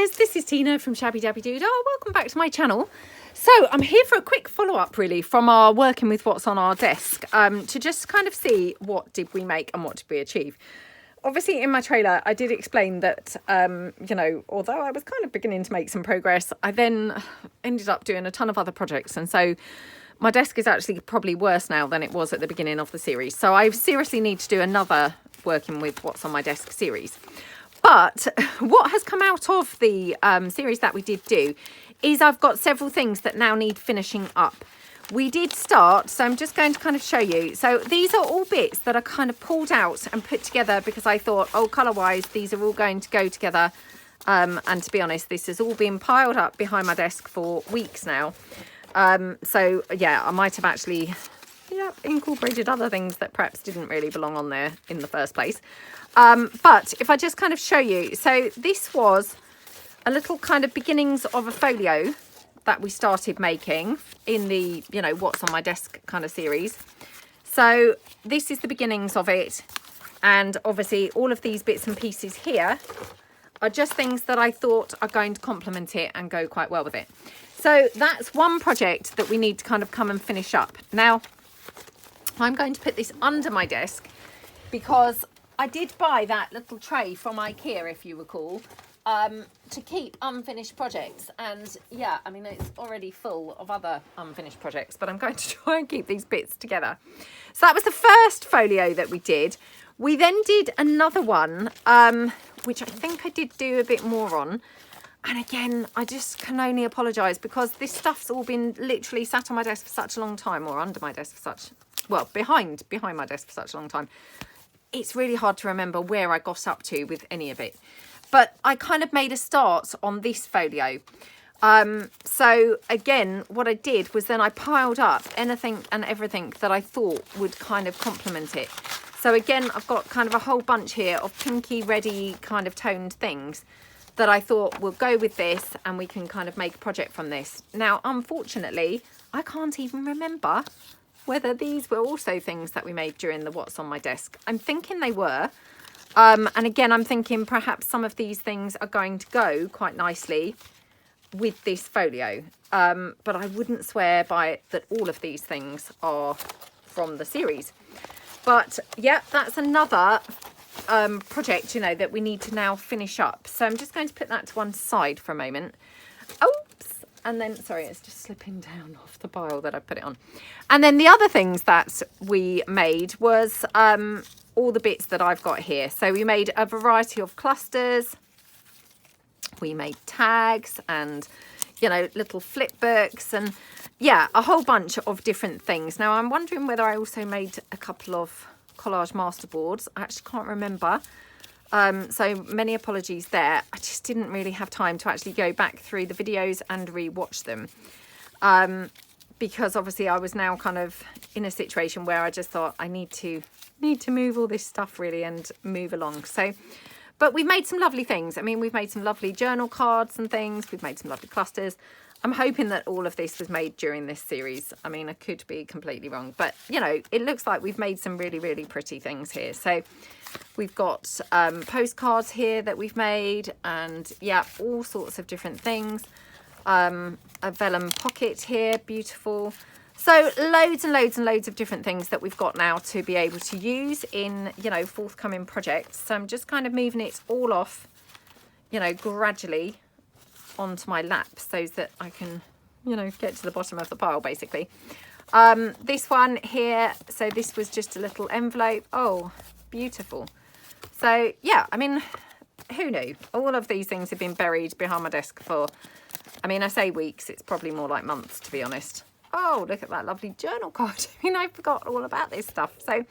guys, this is Tina from Shabbydabbydoodah. Welcome back to my channel. So I'm here for a quick follow-up really from our working with what's on our desk to just kind of see what did we make and what did we achieve. Obviously in my trailer I did explain that, you know, although I was kind of beginning to make some progress, I then ended up doing a ton of other projects, and so my desk is actually probably worse now than it was at the beginning of the series. So I seriously need to do another working with what's on my desk series. But what has come out of the series that we did do is I've got several things that now need finishing up. We did start, so I'm just going to kind of show you. So these are all bits that are kind of pulled out and put together because I thought, oh, colour-wise, these are all going to go together. And to be honest, this has all been piled up behind my desk for weeks now. So, yeah, I might have actually incorporated other things that perhaps didn't really belong on there in the first place. But if I just kind of show you, so this was a little kind of beginnings of a folio that we started making in the, you know, what's on my desk kind of series. So this is the beginnings of it. And obviously all of these bits and pieces here are just things that I thought are going to complement it and go quite well with it. So that's one project that we need to kind of come and finish up. Now, I'm going to put this under my desk because I did buy that little tray from IKEA, if you recall, to keep unfinished projects. And yeah, I mean, it's already full of other unfinished projects, but I'm going to try and keep these bits together. So that was the first folio that we did. We then did another one, which I think I did do a bit more on. And again, I just can only apologise because this stuff's all been literally sat on my desk for such a long time, or under my desk for such, well, behind my desk for such a long time. It's really hard to remember where I got up to with any of it. But I kind of made a start on this folio. So again, what I did was then I piled up anything and everything that I thought would kind of complement it. So again, I've got kind of a whole bunch here of pinky, reddy kind of toned things that I thought will go with this and we can kind of make a project from this. Now, unfortunately, I can't even remember whether these were also things that we made during the what's on my desk. I'm thinking they were. And again, I'm thinking perhaps some of these things are going to go quite nicely with this folio. But I wouldn't swear by it that all of these things are from the series. But yeah, that's another project, you know, that we need to now finish up. So I'm just going to put that to one side for a moment. Oops. And then, sorry, it's just slipping down off the pile that I put it on. And then the other things that we made was all the bits that I've got here. So we made a variety of clusters. We made tags and, you know, little flip books and, yeah, a whole bunch of different things. Now, I'm wondering whether I also made a couple of collage masterboards. I actually can't remember. So many apologies there. I just didn't really have time to actually go back through the videos and re-watch them. Because obviously I was now kind of in a situation where I just thought I need to move all this stuff really and move along. So, but we've made some lovely things. I mean, we've made some lovely journal cards and things. We've made some lovely clusters. I'm hoping that all of this was made during this series. I mean, I could be completely wrong, but you know, it looks like we've made some really, really pretty things here. So we've got postcards here that we've made and yeah, all sorts of different things. A vellum pocket here, beautiful. So loads and loads and loads of different things that we've got now to be able to use in, you know, forthcoming projects. So I'm just kind of moving it all off, you know, gradually onto my lap so that I can, you know, get to the bottom of the pile basically. This one here, so this was just a little envelope. Oh, beautiful. So yeah, I mean, who knew? All of these things have been buried behind my desk for, I mean, I say weeks, it's probably more like months to be honest. Oh, look at that lovely journal card. I mean, I forgot all about this stuff. So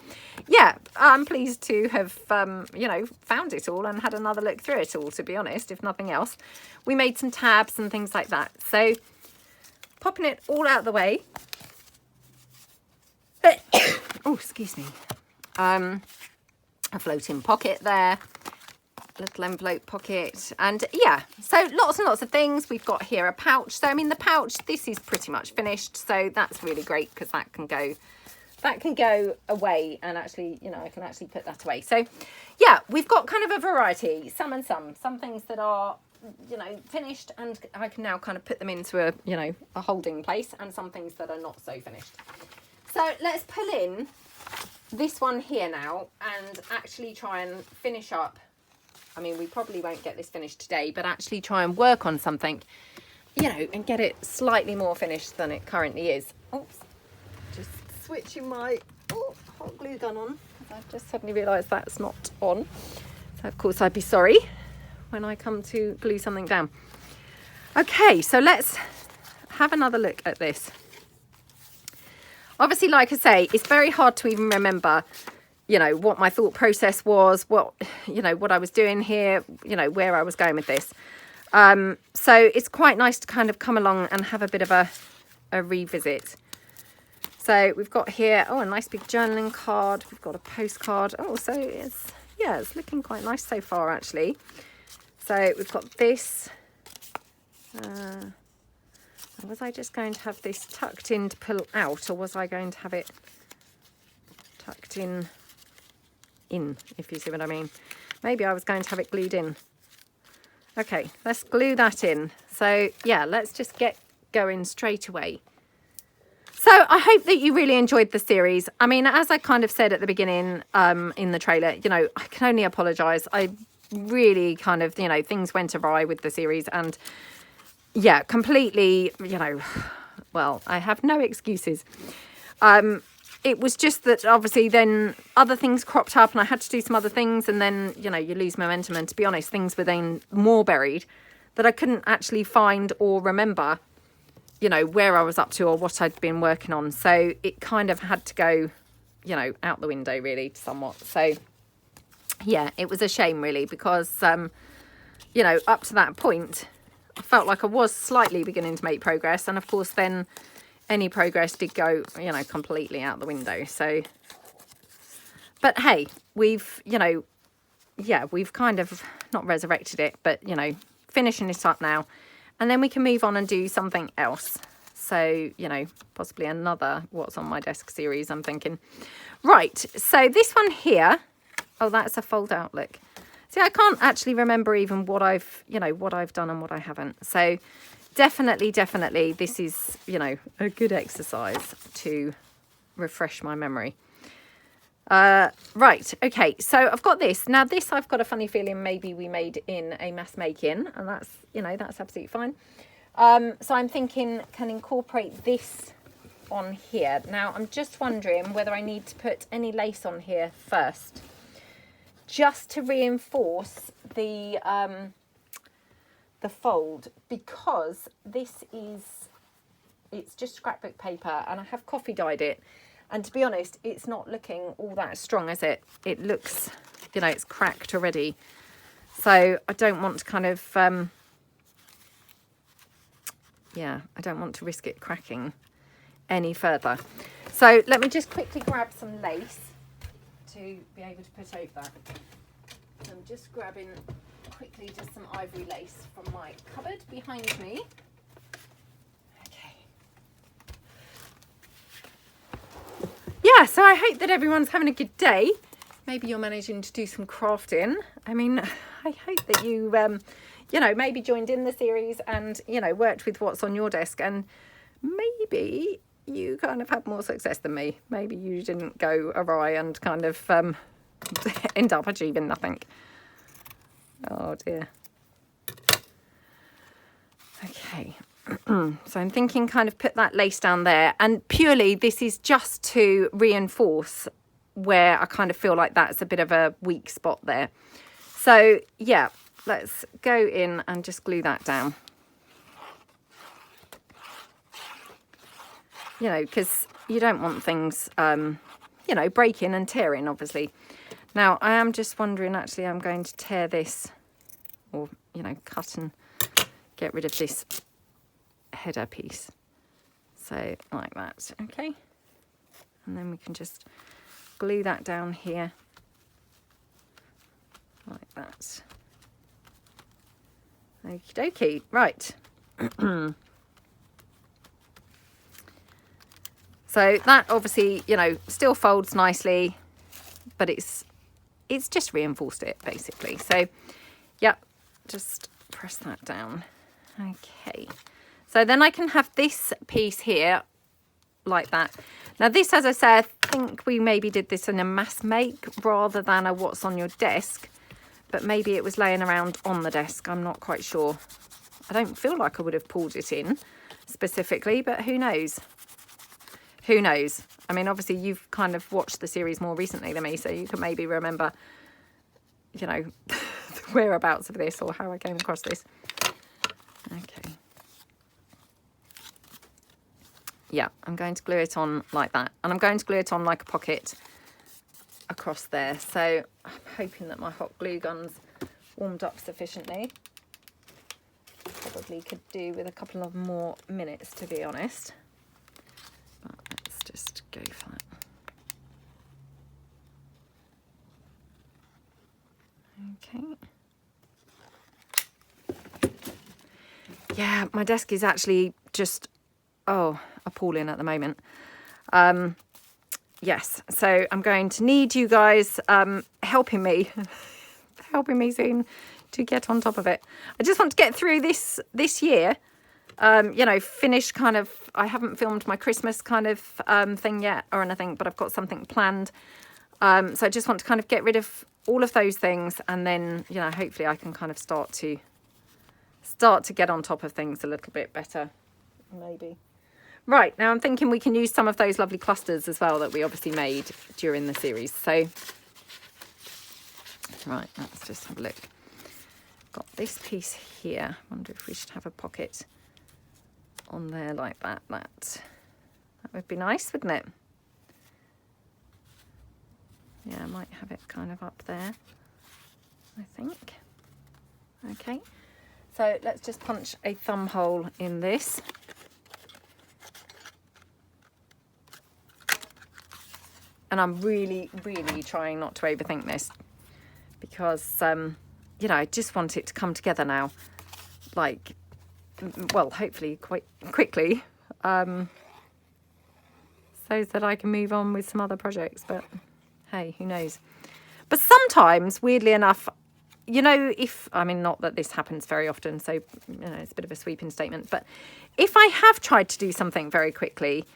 yeah, I'm pleased to have, you know, found it all and had another look through it all, to be honest, if nothing else. We made some tabs and things like that. So popping it all out of the way. Oh, excuse me. A floating pocket there. Little envelope pocket, and yeah, so lots and lots of things. We've got here a pouch. So I mean, the pouch, this is pretty much finished, so that's really great because that can go away, and actually, you know, I can actually put that away. So yeah, we've got kind of a variety, some things that are you know, finished, and I can now kind of put them into a, you know, a holding place, and some things that are not so finished. So let's pull in this one here now and actually try and finish up. I mean, we probably won't get this finished today, but actually try and work on something, you know, and get it slightly more finished than it currently is. Oops, just switching my hot glue gun on. I've just suddenly realised that's not on. So of course I'd be sorry when I come to glue something down. Okay, so let's have another look at this. Obviously, like I say, it's very hard to even remember, you know, what my thought process was, what, you know, what I was doing here, you know, where I was going with this. So it's quite nice to kind of come along and have a bit of a revisit. So we've got here, a nice big journaling card. We've got a postcard. So it's looking quite nice so far, actually. So we've got this. Was I just going to have this tucked in to pull out, or was I going to have it tucked in, if you see what I mean? Maybe I was going to have it glued in. Okay, let's glue that in. So yeah, let's just get going straight away. So I hope that you really enjoyed the series. I mean, as I kind of said at the beginning in the trailer, you know, I can only apologise. I really kind of, you know, things went awry with the series, and yeah, completely, you know, well, I have no excuses. It was just that obviously then other things cropped up and I had to do some other things, and then, you know, you lose momentum, and to be honest, things were then more buried that I couldn't actually find or remember, you know, where I was up to or what I'd been working on. So it kind of had to go, you know, out the window really somewhat. So yeah, it was a shame really, because, you know, up to that point, I felt like I was slightly beginning to make progress. And of course, then any progress did go, you know, completely out the window. So, but hey, we've, you know, yeah, we've kind of not resurrected it, but, you know, finishing it up now. And then we can move on and do something else. So, you know, possibly another What's on My Desk series, I'm thinking. Right, so this one here, that's a fold out look. See, I can't actually remember even what I've, you know, what I've done and what I haven't. So definitely, this is, you know, a good exercise to refresh my memory. Right, okay, so I've got this. Now this, I've got a funny feeling maybe we made in a mass make-in, and that's, you know, that's absolutely fine. So I'm thinking can incorporate this on here. Now I'm just wondering whether I need to put any lace on here first, just to reinforce the fold, because this is, it's just scrapbook paper and I have coffee dyed it, and to be honest, it's not looking all that strong, is it? It looks, you know, it's cracked already, so I don't want to kind of I don't want to risk it cracking any further. So let me just quickly grab some lace to be able to put over that. So I'm just grabbing quickly just some ivory lace from my cupboard behind me. Okay. Yeah, so I hope that everyone's having a good day. Maybe you're managing to do some crafting. I mean, I hope that you, you know, maybe joined in the series and, you know, worked with what's on your desk, and maybe you kind of had more success than me. Maybe you didn't go awry and kind of end up achieving nothing. Oh dear. Okay. So I'm thinking kind of put that lace down there, and purely this is just to reinforce where I kind of feel like that's a bit of a weak spot there. So yeah, let's go in and just glue that down. You know, because you don't want things, you know, breaking and tearing, obviously. Now, I am just wondering, actually, I'm going to tear this, or, you know, cut and get rid of this header piece. So, like that, okay? And then we can just glue that down here, like that. Okie dokie, right. So that obviously, you know, still folds nicely, but it's just reinforced it basically. So yeah, just press that down. Okay, so then I can have this piece here like that. Now this, as I said, I think we maybe did this in a mass make rather than a what's on your desk, but maybe it was laying around on the desk. I'm not quite sure. I don't feel like I would have pulled it in specifically, but who knows? Who knows? I mean, obviously you've kind of watched the series more recently than me, so you can maybe remember, you know, the whereabouts of this or how I came across this. Okay. Yeah, I'm going to glue it on like that. And I'm going to glue it on like a pocket across there. So I'm hoping that my hot glue gun's warmed up sufficiently. Probably could do with a couple of more minutes, to be honest. But let's just go for that. Okay. Yeah, my desk is actually just, oh, appalling at the moment. Yes, so I'm going to need you guys helping me soon to get on top of it. I just want to get through this year, you know, finish kind of, I haven't filmed my Christmas kind of thing yet or anything, but I've got something planned. So I just want to kind of get rid of all of those things, and then, you know, hopefully I can kind of start to get on top of things a little bit better, maybe. Right, now I'm thinking we can use some of those lovely clusters as well that we obviously made during the series. So, right, let's just have a look. Got this piece here. Wonder if we should have a pocket on there like that. That would be nice, wouldn't it? Yeah, I might have it kind of up there, I think. Okay, so let's just punch a thumb hole in this. And I'm really, really trying not to overthink this because, you know, I just want it to come together now. Like, well, hopefully quite quickly, so that I can move on with some other projects. But hey, who knows? But sometimes, weirdly enough, you know, I mean, not that this happens very often, so, you know, it's a bit of a sweeping statement. But if I have tried to do something very quickly,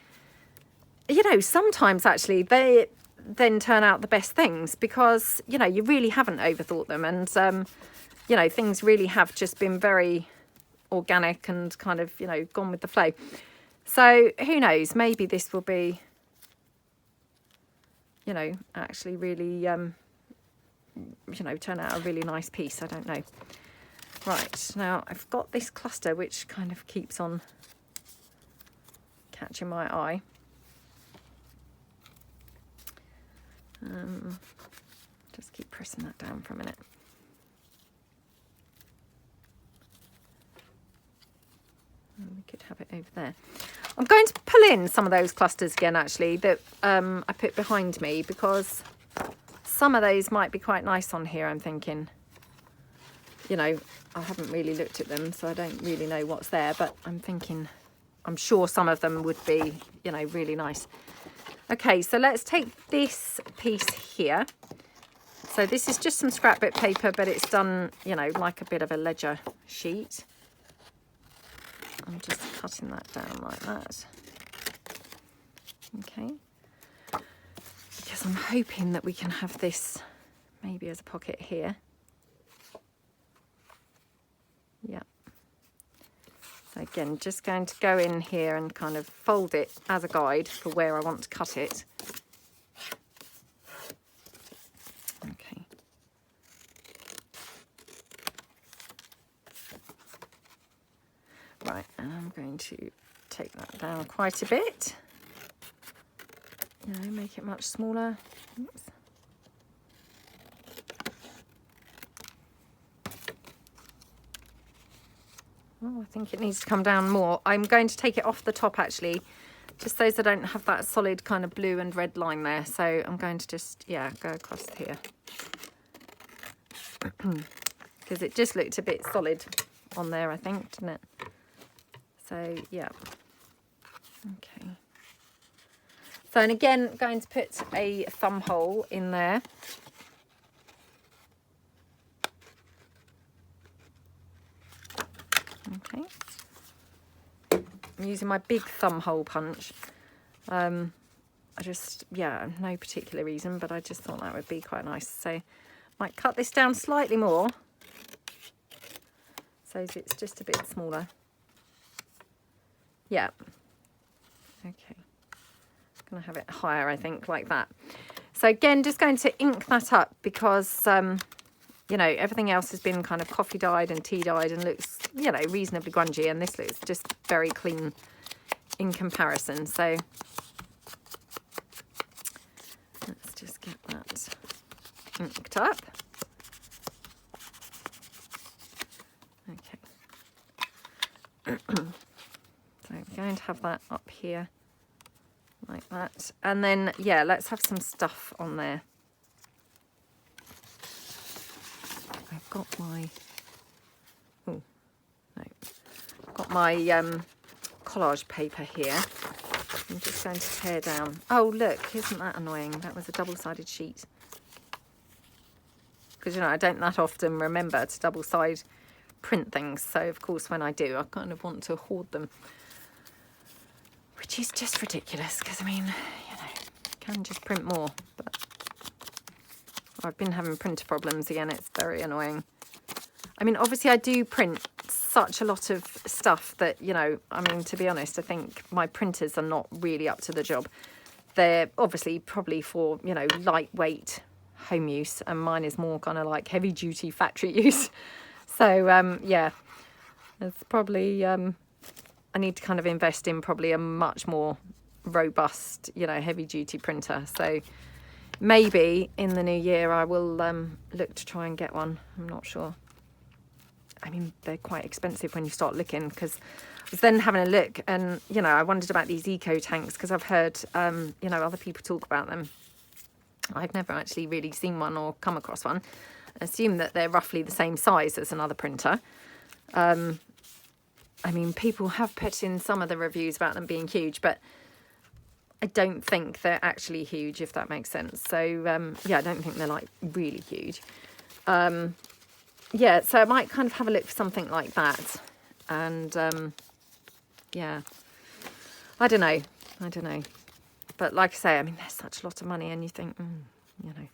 you know, sometimes actually they then turn out the best things because, you know, you really haven't overthought them. And, you know, things really have just been very organic and kind of, you know, gone with the flow. So who knows, maybe this will be, you know, actually really, you know, turn out a really nice piece. I don't know. Right, now I've got this cluster which kind of keeps on catching my eye. Just keep pressing that down for a minute. And we could have it over there. I'm going to pull in some of those clusters again, actually, that I put behind me, because some of those might be quite nice on here, I'm thinking. You know, I haven't really looked at them, so I don't really know what's there, but I'm thinking, I'm sure some of them would be, you know, really nice. Okay, so let's take this piece here. So this is just some scrapbook paper, but it's done, you know, like a bit of a ledger sheet. I'm just cutting that down like that. Okay. Because I'm hoping that we can have this maybe as a pocket here. Yeah. So again, just going to go in here and kind of fold it as a guide for where I want to cut it. Okay. Right, and I'm going to take that down quite a bit. You know, make it much smaller. Oops. Oh, I think it needs to come down more. I'm going to take it off the top, actually, just so I don't have that solid kind of blue and red line there. So I'm going to just, yeah, go across here. Because it just looked a bit solid on there, I think, didn't it? So, yeah. Okay. So, and again, I'm going to put a thumb hole in there. Okay. I'm using my big thumb hole punch. I just, yeah, no particular reason, but I just thought that would be quite nice. So might cut this down slightly more so it's just a bit smaller. Yeah. Okay. Gonna have it higher, I think, like that. So again, just going to ink that up because you know, everything else has been kind of coffee dyed and tea dyed and looks, you know, reasonably grungy, and this looks just very clean in comparison. So let's just get that inked up. Okay. So I'm going to have that up here like that. And then, yeah, let's have some stuff on there. I've got my, oh, no, I've got my collage paper here. I'm just going to tear down. Oh, look, isn't that annoying? That was a double-sided sheet. Because, you know, I don't that often remember to double-side print things. So, of course, when I do, I kind of want to hoard them. Which is just ridiculous because, I mean, you know, you can just print more. But I've been having printer problems again. It's very annoying. I mean, obviously, I do print such a lot of stuff that, you know, I mean, to be honest, I think my printers are not really up to the job. They're obviously probably for, you know, lightweight home use, and mine is more kind of like heavy duty factory use. So, yeah, it's probably, I need to kind of invest in probably a much more robust, you know, heavy duty printer. So maybe in the new year I will look to try and get one. I'm not sure. I mean, they're quite expensive when you start looking, because I was then having a look and, you know, I wondered about these eco tanks because I've heard, you know, other people talk about them. I've never actually really seen one or come across one. I assume that they're roughly the same size as another printer. I mean, people have put in some of the reviews about them being huge, but I don't think they're actually huge, if that makes sense. So, yeah, I don't think they're, like, really huge. Yeah, so I might kind of have a look for something like that. And, yeah, I don't know. But like I say, I mean, there's such a lot of money, and you think, you know,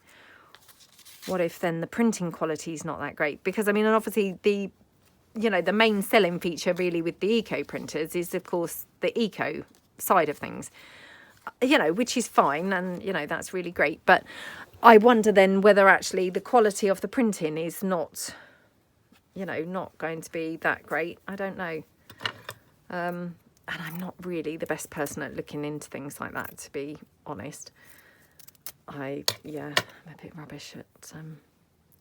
what if then the printing quality is not that great? Because, I mean, and obviously the, you know, the main selling feature really with the eco printers is, of course, the eco side of things, you know, which is fine. And, you know, that's really great. But I wonder then whether actually the quality of the printing is not, you know, not going to be that great. I don't know. And I'm not really the best person at looking into things like that, to be honest. Yeah, I'm a bit rubbish at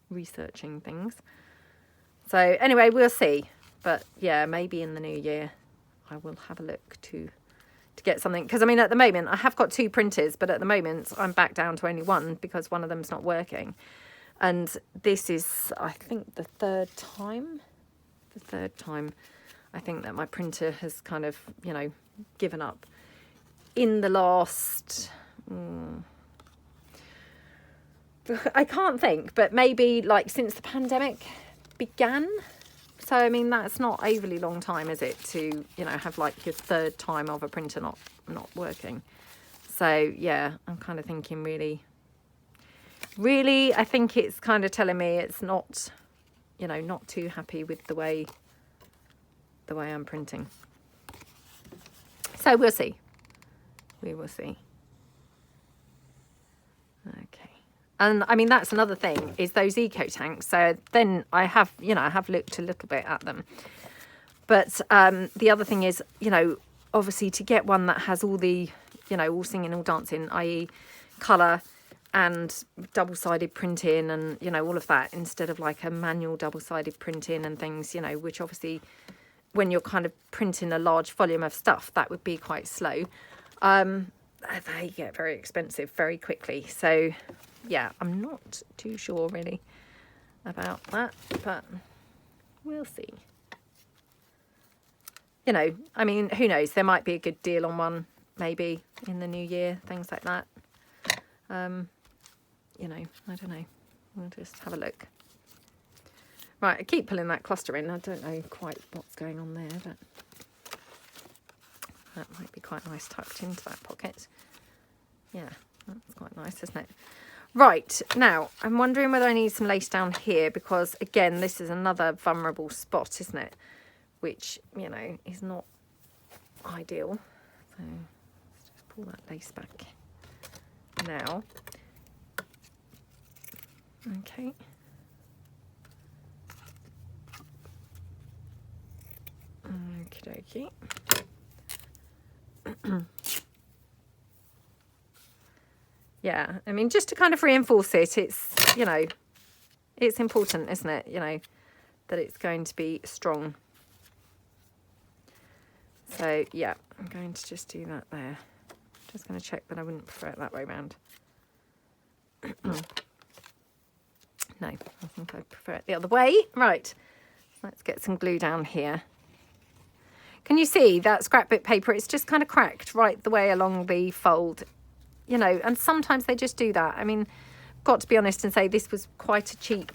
researching things. So anyway, we'll see. But yeah, maybe in the new year I will have a look to get something. Because I mean, at the moment I have got 2 printers, but at the moment I'm back down to only one because one of them's not working. And this is, I think, the third time I think that my printer has kind of, you know, given up in the last, I can't think, but maybe like since the pandemic began. So, I mean, that's not overly long time, is it, to, you know, have like your third time of a printer not working. So, yeah, I'm kind of thinking really, I think it's kind of telling me it's not, you know, not too happy with the way I'm printing. So we'll see. We will see. Okay. And I mean, that's another thing, is those eco tanks. So then I have, you know, I have looked a little bit at them. But the other thing is, you know, obviously to get one that has all the, you know, all singing, all dancing, i.e. colour and double-sided printing and, you know, all of that, instead of like a manual double-sided printing and things, you know, which obviously when you're kind of printing a large volume of stuff, that would be quite slow. They get very expensive very quickly. So, yeah, I'm not too sure really about that, but we'll see. You know, I mean, who knows? There might be a good deal on one maybe in the new year, things like that. You know, I don't know. We'll just have a look. Right, I keep pulling that cluster in. I don't know quite what's going on there, but that might be quite nice tucked into that pocket. Yeah, that's quite nice, isn't it? Right, now, I'm wondering whether I need some lace down here because, again, this is another vulnerable spot, isn't it? Which, you know, is not ideal. So, let's just pull that lace back now. Okay. Okie dokie. Yeah, I mean, just to kind of reinforce it, it's, you know, it's important, isn't it? You know, that it's going to be strong. So, yeah, I'm going to just do that there. Just going to check that I wouldn't prefer it that way around. No, I think I prefer it the other way. Right, let's get some glue down here. Can you see that scrapbook paper? It's just kind of cracked right the way along the fold. You know, and sometimes they just do that. I mean, got to be honest and say this was quite a cheap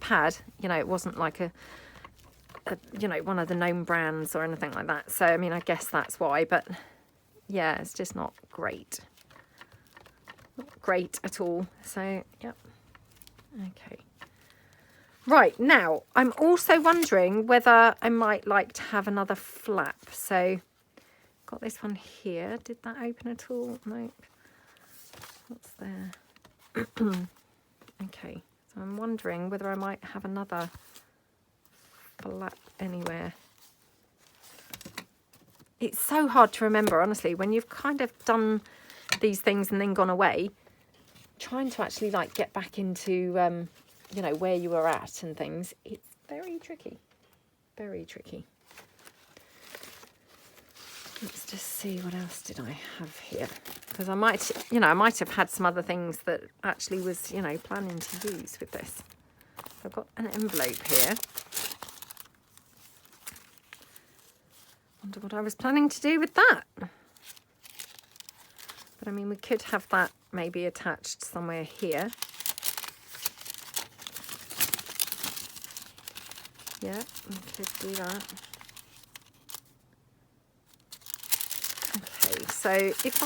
pad. You know, it wasn't like a you know, one of the known brands or anything like that. So, I mean, I guess that's why. But, yeah, it's just not great. Not great at all. So, yep. Okay. Right, now, I'm also wondering whether I might like to have another flap. So, got this one here. Did that open at all? Nope. What's there? Okay, so I'm wondering whether I might have another flap anywhere. It's so hard to remember, honestly, when you've kind of done these things and then gone away, trying to actually like get back into, you know, where you were at and things. It's very tricky, very tricky. Let's just see, what else did I have here? Because I might, you know, I might have had some other things that actually was, you know, planning to use with this. So I've got an envelope here. Wonder what I was planning to do with that. But I mean, we could have that maybe attached somewhere here. Yeah, we could do that. Okay, so if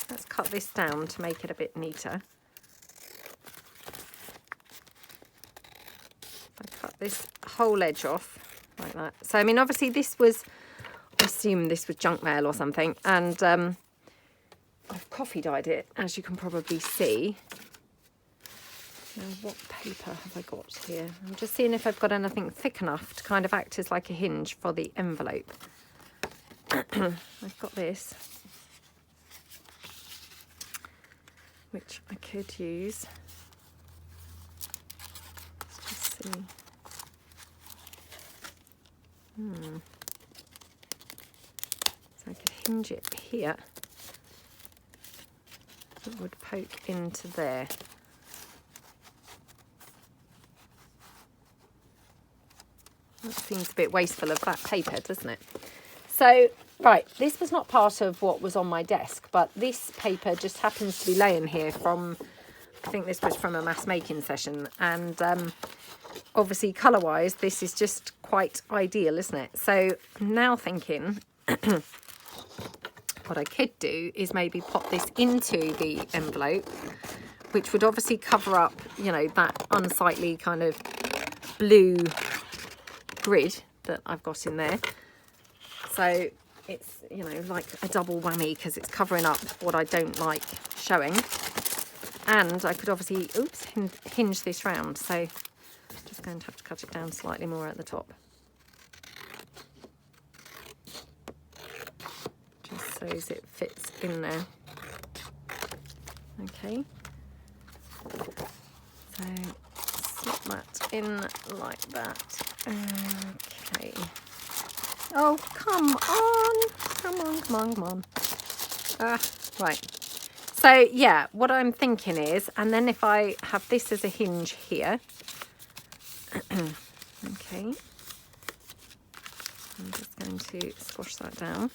let's cut this down to make it a bit neater. I cut this whole edge off like that. So, I mean, obviously this was, I assume this was junk mail or something, and I've coffee dyed it, as you can probably see. Now, what paper have I got here? I'm just seeing if I've got anything thick enough to kind of act as like a hinge for the envelope. I've got this, which I could use. Let's just see. So I could hinge it here. It would poke into there. That seems a bit wasteful of that paper, doesn't it? So, right, this was not part of what was on my desk, but this paper just happens to be laying here from, I think this was from a mass making session. And obviously, colour-wise, this is just quite ideal, isn't it? So, I'm now thinking what I could do is maybe pop this into the envelope, which would obviously cover up, you know, that unsightly kind of blue grid that I've got in there. So it's, you know, like a double whammy because it's covering up what I don't like showing. And I could obviously, oops, hinge this round. So I'm just going to have to cut it down slightly more at the top. Just so as it fits in there. Okay. So slot that in like that. Okay. Oh, come on. Come on, come on, come on. Right. So, yeah, what I'm thinking is, and then if I have this as a hinge here. Okay. I'm just going to squash that down.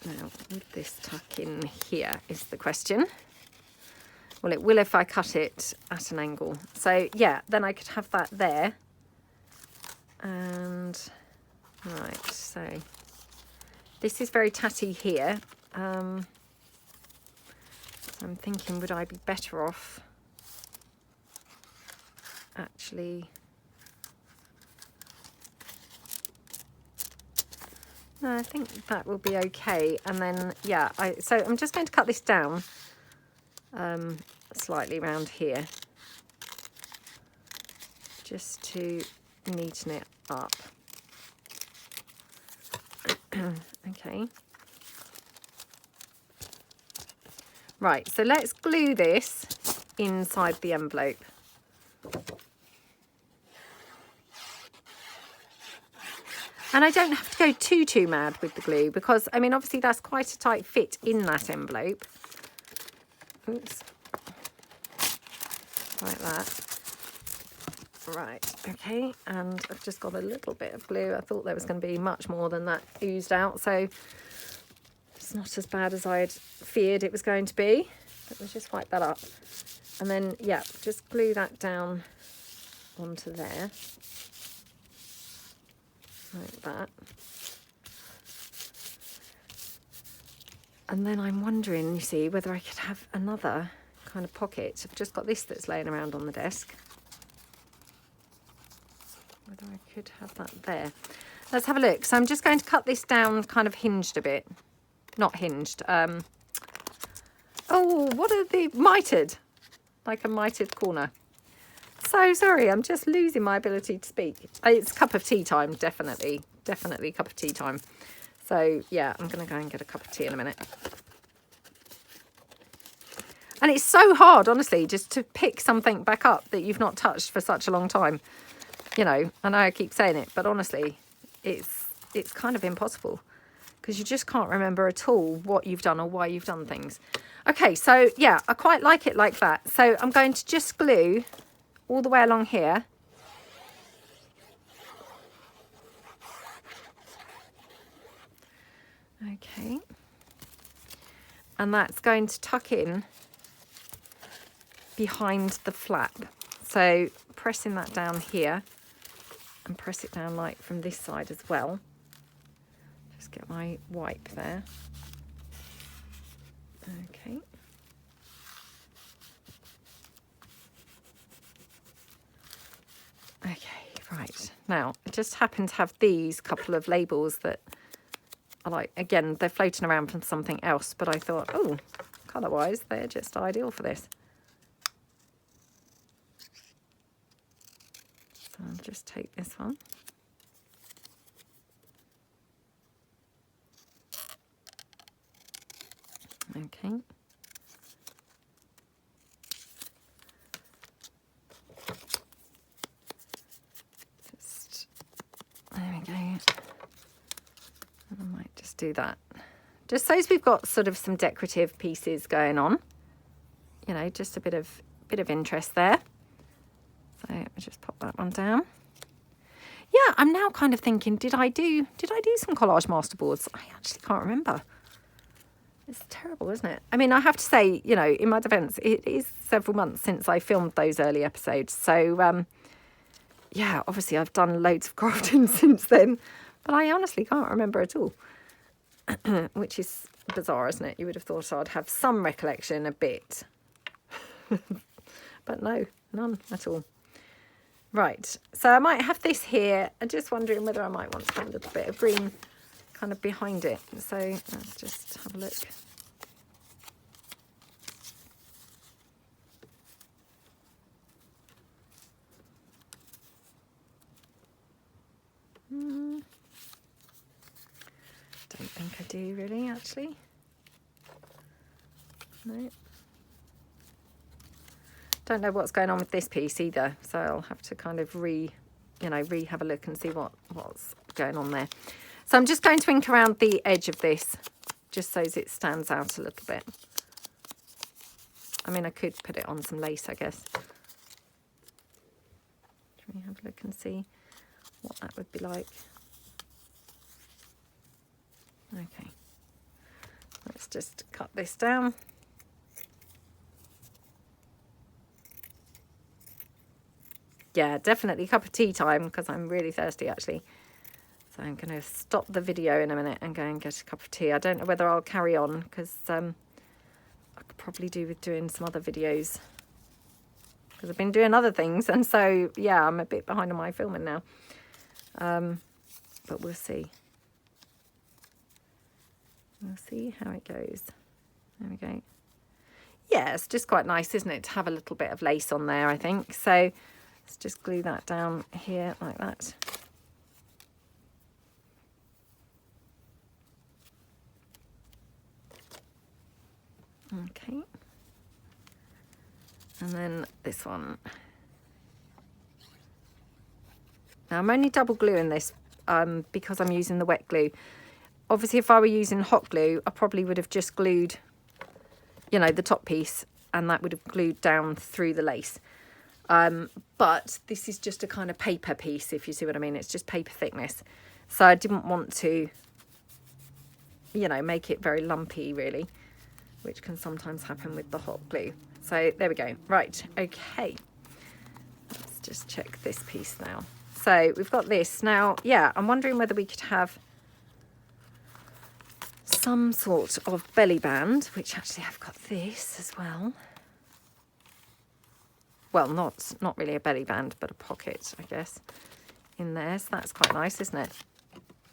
Now, tuck in here is the question. Well, it will if I cut it at an angle. So yeah, then I could have that there. And right, so this is very tatty here. I'm thinking, would I be better off actually... No, I think that will be okay. And then, yeah, so I'm just going to cut this down slightly around here, just to neaten it up. Okay. Right, so let's glue this inside the envelope. And I don't have to go too mad with the glue because, I mean, obviously that's quite a tight fit in that envelope. Oops. Like that. Right, okay, and I've just got a little bit of glue. I thought there was going to be much more than that oozed out, so it's not as bad as I'd feared it was going to be. Let me just wipe that up. And then, yeah, just glue that down onto there. Like that. And then I'm wondering, you see, whether I could have another kind of pocket. I've just got this that's laying around on the desk. Whether I could have that there. Let's have a look. So I'm just going to cut this down kind of hinged a bit. Not hinged. Oh, what are the mitered? Like a mitered corner. So sorry, I'm just losing my ability to speak. It's cup of tea time, definitely. Definitely cup of tea time. So yeah, I'm going to go and get a cup of tea in a minute. And it's so hard, honestly, just to pick something back up that you've not touched for such a long time. You know, I know I keep saying it, but honestly, it's kind of impossible because you just can't remember at all what you've done or why you've done things. Okay, so yeah, I quite like it like that. So I'm going to just glue all the way along here. Okay. And that's going to tuck in behind the flap. So pressing that down here and press it down like from this side as well. Just get my wipe there. Okay. Okay, right. Now, I just happen to have these couple of labels that I like. Again, they're floating around from something else, but I thought, oh, colour-wise, they're just ideal for this. So I'll just take this one. Okay. There we go. And I might just do that. Just so as we've got sort of some decorative pieces going on. You know, just a bit of interest there. So let me just pop that one down. Yeah, I'm now kind of thinking, did I do some collage masterboards? I actually can't remember. It's terrible, isn't it? I mean, I have to say, you know, in my defence, it is several months since I filmed those early episodes. So, yeah, obviously I've done loads of crafting since then, but I honestly can't remember at all, which is bizarre, isn't it? You would have thought I'd have some recollection, a bit, but no, none at all. Right, so I might have this here. I'm just wondering whether I might want to have a little bit of green kind of behind it. So let's just have a look. Don't think I do really, actually. No. Don't know what's going on with this piece either, so I'll have to kind of have a look and see what's going on there. So I'm just going to ink around the edge of this, just so as it stands out a little bit. I mean, I could put it on some lace, I guess. Can we have a look and see what that would be like? Okay. Let's let's just cut this down. Yeah, definitely cup of tea time, because I'm really thirsty actually. So I'm going to stop the video in a minute and go and get a cup of tea. I don't know whether I'll carry on, because I could probably do with doing some other videos, because I've been doing other things, and so yeah, I'm a bit behind on my filming now. But we'll see. We'll see how it goes. There we go. Yeah, it's just quite nice, isn't it, to have a little bit of lace on there, I think. So let's just glue that down here like that. Okay. And then this one. Now I'm only double gluing this because I'm using the wet glue. Obviously, if I were using hot glue, I probably would have just glued, you know, the top piece, and that would have glued down through the lace. But this is just a kind of paper piece, if you see what I mean. It's just paper thickness. So I didn't want to, you know, make it very lumpy, really, which can sometimes happen with the hot glue. So there we go. Right, okay. Let's just check this piece now. So we've got this. Now, yeah, I'm wondering whether we could have some sort of belly band, which actually I've got this as well. Well, not really a belly band, but a pocket, I guess, in there. So that's quite nice, isn't it?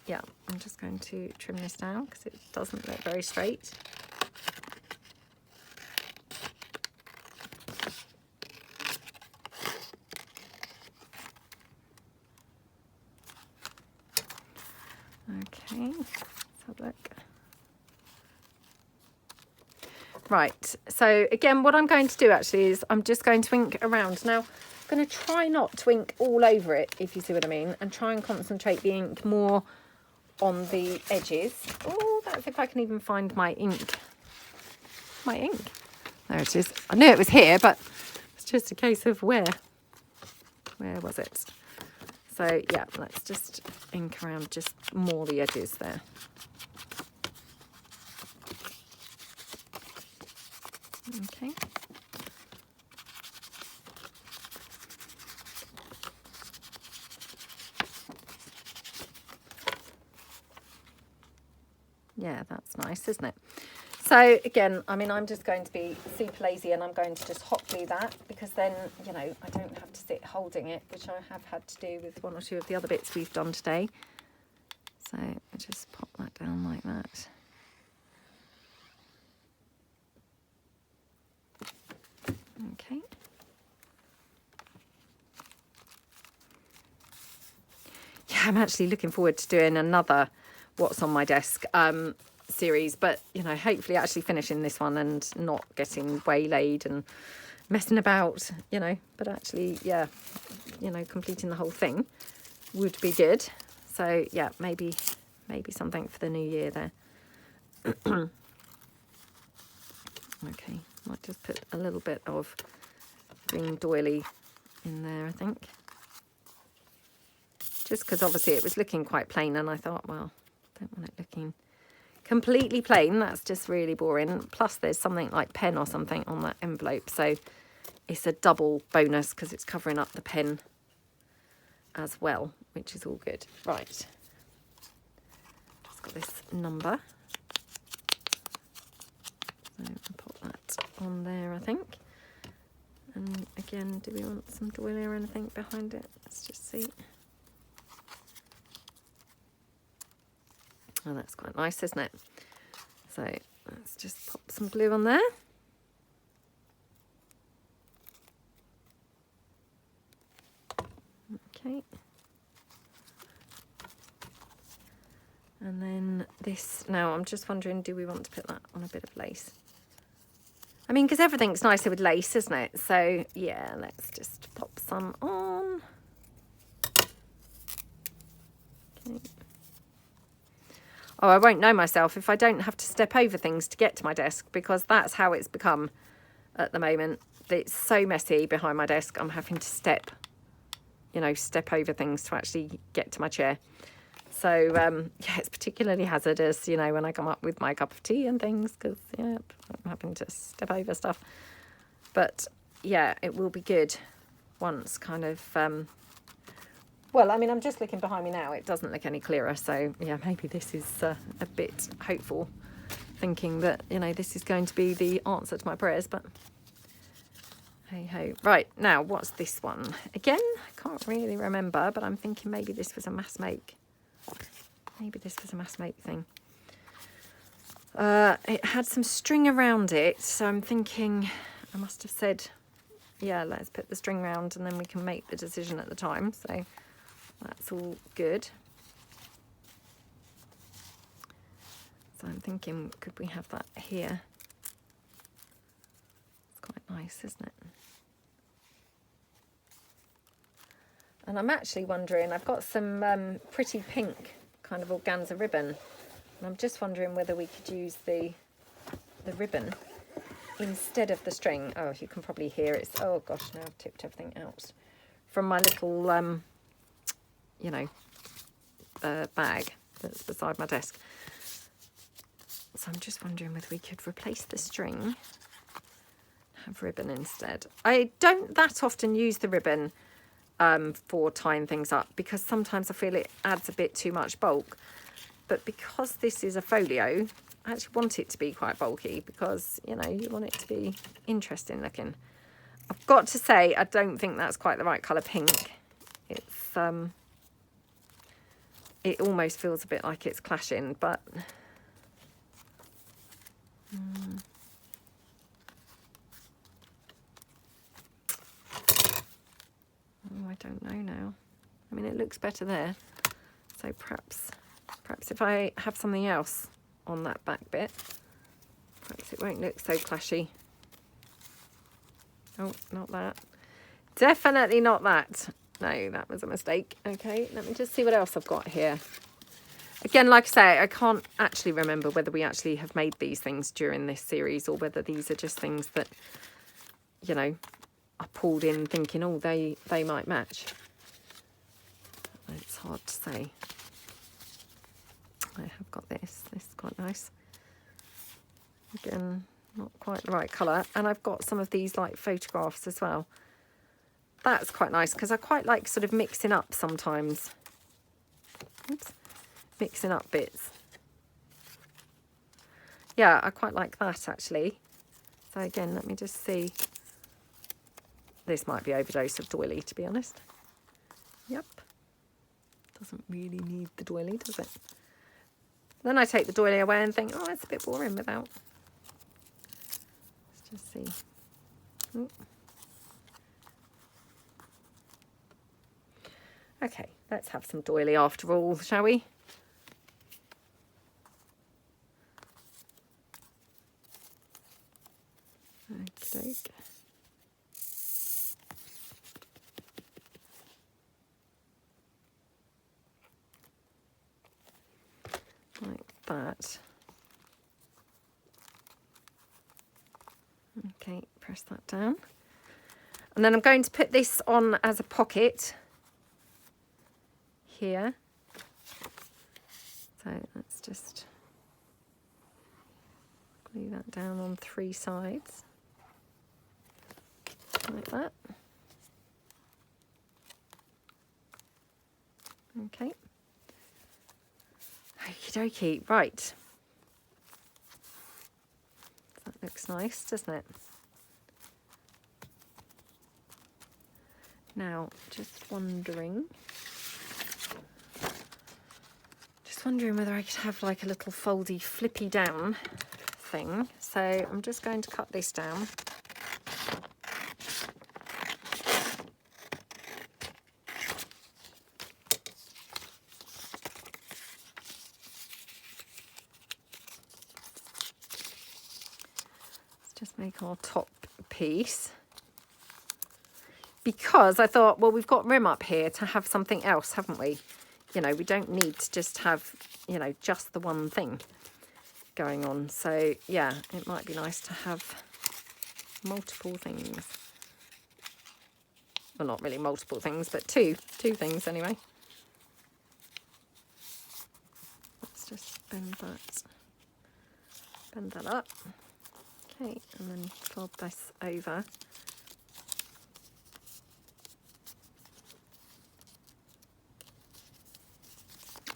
Yeah, I'm just going to trim this down because it doesn't look very straight. Okay, let's have a look. Right, so again, what I'm going to do actually is I'm just going to ink around. Now, I'm going to try not to ink all over it, if you see what I mean, and try and concentrate the ink more on the edges. Oh, that's if I can even find my ink. My ink. There it is. I knew it was here, but it's just a case of where. Where was it? So, yeah, let's just ink around just more the edges there. Okay. Yeah, that's nice, isn't it? So again, I mean, I'm just going to be super lazy and I'm going to just hot glue that, because then, you know, I don't have to sit holding it, which I have had to do with one or two of the other bits we've done today. So I just pop that down like that. Okay. Yeah, I'm actually looking forward to doing another What's on My Desk series, but, you know, hopefully actually finishing this one and not getting waylaid and messing about, you know, but actually, yeah, you know, completing the whole thing would be good. So, yeah, maybe something for the new year there. Okay, might just put a little bit of green doily in there, I think. Just because obviously it was looking quite plain, and I thought, well, I don't want it looking completely plain. That's just really boring. Plus there's something like pen or something on that envelope. So it's a double bonus because it's covering up the pen as well, which is all good. Right. Just got this number. So I'll pop that on there, I think. And again, do we want some doily or anything behind it? Let's just see. Oh, that's quite nice, isn't it? So let's just pop some glue on there. Okay. And then this, now I'm just wondering, do we want to put that on a bit of lace? I mean, because everything's nicer with lace, isn't it? So yeah, let's just pop some on. Okay. Oh, I won't know myself if I don't have to step over things to get to my desk, because that's how it's become at the moment. It's so messy behind my desk. I'm having to step over things to actually get to my chair. So, yeah, it's particularly hazardous, you know, when I come up with my cup of tea and things, because, yeah, I'm having to step over stuff. But, yeah, it will be good once kind of... well, I mean, I'm just looking behind me now. It doesn't look any clearer. So, yeah, maybe this is a bit hopeful, thinking that, you know, this is going to be the answer to my prayers. But hey ho. Right, now, what's this one? Again, I can't really remember, but I'm thinking maybe this was a mass make. Maybe this was a mass make thing. It had some string around it. So I'm thinking I must have said, yeah, let's put the string around and then we can make the decision at the time. So... that's all good. So I'm thinking, could we have that here? It's quite nice, isn't it? And I'm actually wondering, I've got some pretty pink kind of organza ribbon. And I'm just wondering whether we could use the ribbon instead of the string. Oh, you can probably hear it. Oh gosh, now I've tipped everything out. From my little... you know, bag that's beside my desk. So I'm just wondering whether we could replace the string, have ribbon instead. I don't that often use the ribbon for tying things up, because sometimes I feel it adds a bit too much bulk. But because this is a folio, I actually want it to be quite bulky, because, you know, you want it to be interesting looking. I've got to say, I don't think that's quite the right colour pink. It's... it almost feels a bit like it's clashing, but oh, I don't know now. I mean, it looks better there. So perhaps if I have something else on that back bit, perhaps it won't look so clashy. Oh, not that. Definitely not that. No, that was a mistake. Okay, let me just see what else I've got here. Again, like I say, I can't actually remember whether we actually have made these things during this series or whether these are just things that, you know, I pulled in thinking, oh, they might match. It's hard to say. I have got this. This is quite nice. Again, not quite the right colour. And I've got some of these like photographs as well. That's quite nice because I quite like sort of mixing up sometimes. Oops. Mixing up bits. Yeah, I quite like that actually. So again, let me just see. This might be overdose of doily, to be honest. Yep. Doesn't really need the doily, does it? Then I take the doily away and think, oh, it's a bit boring without. Let's just see. Ooh. Okay, let's have some doily after all, shall we? Okey-doke. Like that. Okay, press that down. And then I'm going to put this on as a pocket here. So let's just glue that down on 3 sides. Like that. Okay. Okie dokie. Right. That looks nice, doesn't it? Now, just wondering whether I could have like a little foldy flippy down thing. So I'm just going to cut this down. Let's just make our top piece. Because I thought, well, we've got room up here to have something else, haven't we? You know, we don't need to just have, you know, just the one thing going on. So, yeah, it might be nice to have multiple things. Well, not really multiple things, but two things anyway. bend that up. Okay, and then fold this over.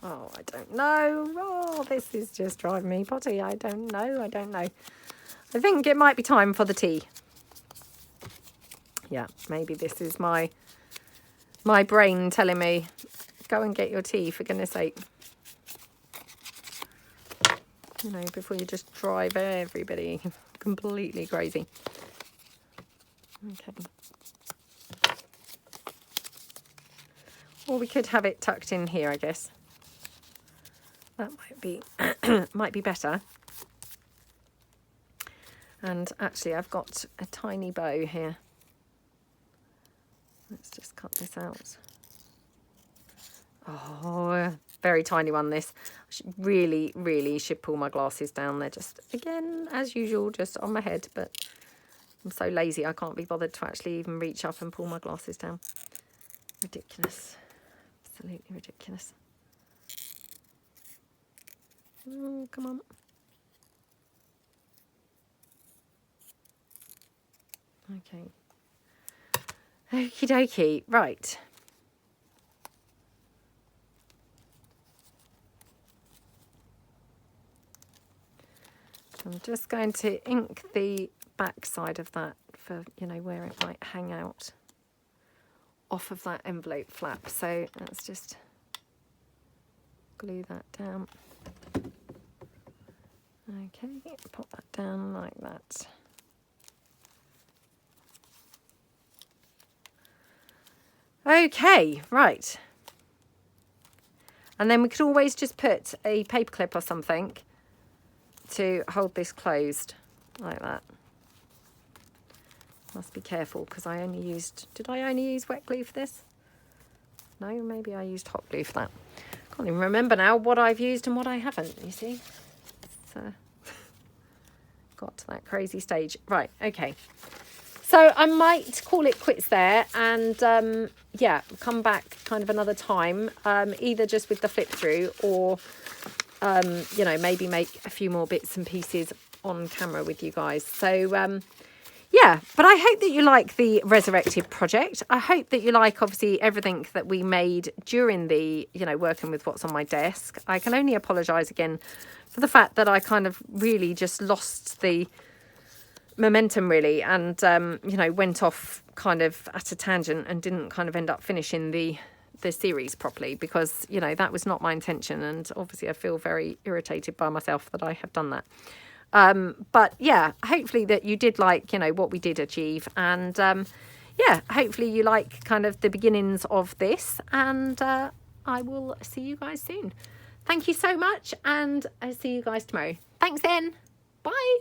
Oh, I don't know. Oh, this is just driving me potty. I don't know. I think it might be time for the tea. Yeah, maybe this is my brain telling me, go and get your tea, for goodness sake. You know, before you just drive everybody completely crazy. Okay. Or we could have it tucked in here, I guess. That might be might be better. And actually, I've got a tiny bow here. Let's just cut this out. Oh, a very tiny one, this. I really should pull my glasses down. They're just, again, as usual, just on my head. But I'm so lazy, I can't be bothered to actually even reach up and pull my glasses down. Ridiculous. Absolutely ridiculous. Oh, come on. Okay. Okie dokie. Right. I'm just going to ink the back side of that for, you know, where it might hang out off of that envelope flap. So let's just glue that down. Okay, pop that down like that. Okay, right. And then we could always just put a paper clip or something to hold this closed like that. Must be careful because I only used, did I only use wet glue for this? No, maybe I used hot glue for that. Can't even remember now what I've used and what I haven't, you see. It's got to that crazy stage. Right, okay. So I might call it quits there and yeah, come back kind of another time, either just with the flip through or, you know, maybe make a few more bits and pieces on camera with you guys. So yeah, but I hope that you like the Resurrected project. I hope that you like, obviously, everything that we made during the, you know, working with what's on my desk. I can only apologise again for the fact that I kind of really just lost the momentum, really, and, you know, went off kind of at a tangent and didn't kind of end up finishing the series properly because, you know, that was not my intention. And obviously I feel very irritated by myself that I have done that. But yeah, hopefully that you did like, you know, what we did achieve, and yeah, hopefully you like kind of the beginnings of this, and I will see you guys soon. Thank you so much, and I'll see you guys tomorrow. Thanks then. Bye.